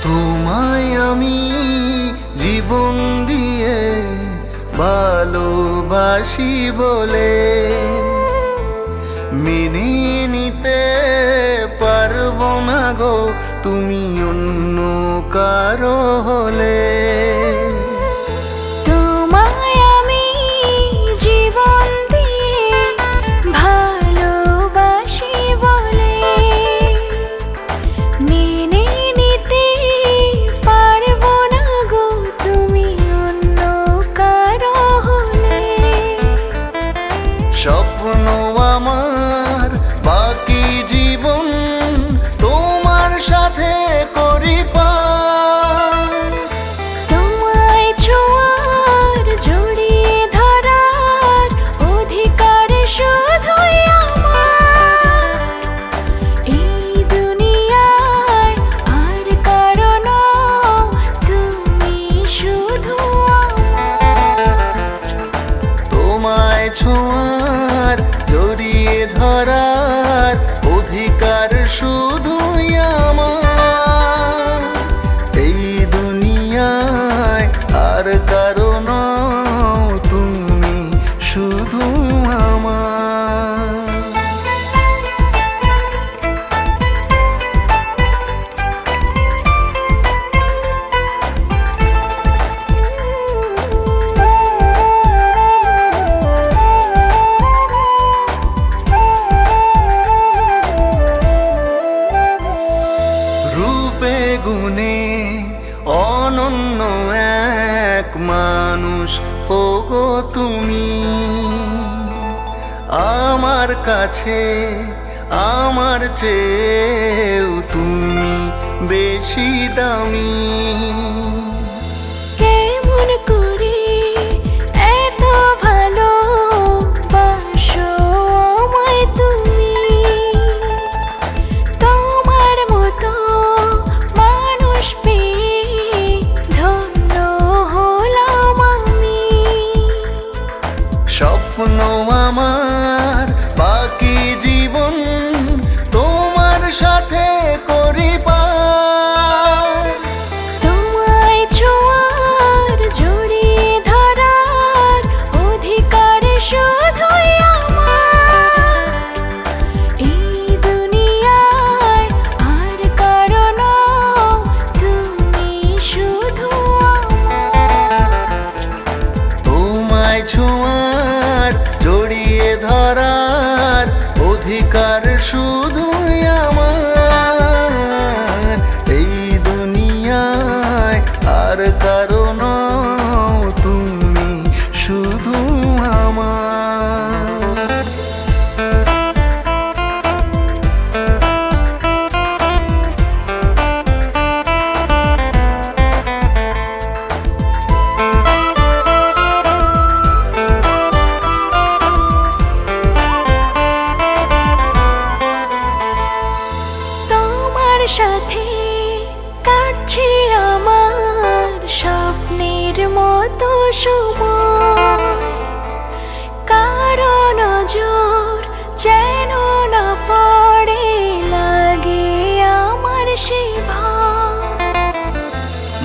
তোমায় আমি জীবন দিয়ে ভালোবাসি বলে মেনে নিতে পারবো না গো তুমি অন্য কারো হলে। স্বপ্ন আমার বাকি জীবন তোমার সাথে করি পার, তোমায় ছোঁয়ার জড়িয়ে ধরার অধিকার শুধুই আমার। এই দুনিয়ায় আর কারো নও, তুমি শুধু আমার। তোমায় ছোঁয়ার জড়িয়ে ধরার অধিকার শুধুই আমার। এই দুনিয়ায় আর কারো নও, তুমি শুধু আমার। রূপে গুণে অনন্য এক মানুষ ওগো তুমি, আমার কাছে আমার চেয়েও তুমি বেশি দামি। কেমন করে এত ভালোবাসো আমায় তুমি, তোমার মতো মানুষ পেয়ে ধন্য হলাম আমি। স্বপ্ন আমার বাকি জীবন তোমার সাথে করি পার, তোমায় ছোঁয়ার জড়িয়ে ধরার অধিকার শুধুই আমার। এই দুনিয়ায় আর কারো নও, তুমি শুধু আমার। তোমায় ছোঁয়ার জড়িয়ে ধরার অধিকার শুধুই আমার। এই দুনিয়ায় আর কারো নও, তুমি শুধু আমার। তোমার সাথে কাটছে আমার স্বপ্নের মতো সময়, কারো নজর যেন না পড়ে লাগে আমার সে ভয়।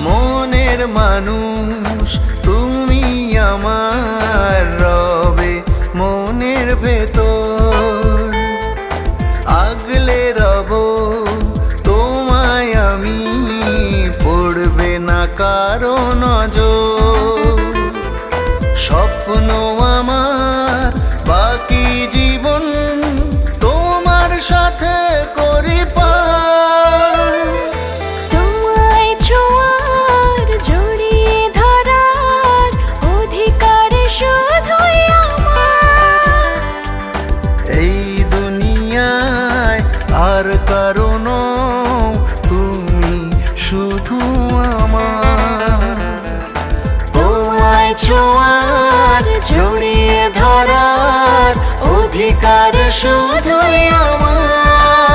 মনের মানুষ তুমি আমার, রবে মনের ভেতর আগলে রব তোমায় আমি, পড়বে না কারো নজর। স্বপ্ন আমার বাকি জীবন তোমার সাথে করি পার, তোমায় ছোঁয়ার জড়িয়ে ধরার অধিকার শুধুই আমার। এই দুনিয়ায় আর কারো নও, তুমি শুধু আমার। তোমায় ছোঁয়ার জড়িয়ে ধরার অধিকার শুধুই আমার।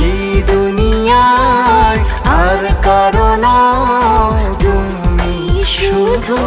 এই দুনিয়ায় আর কারো নও, তুমি শুধু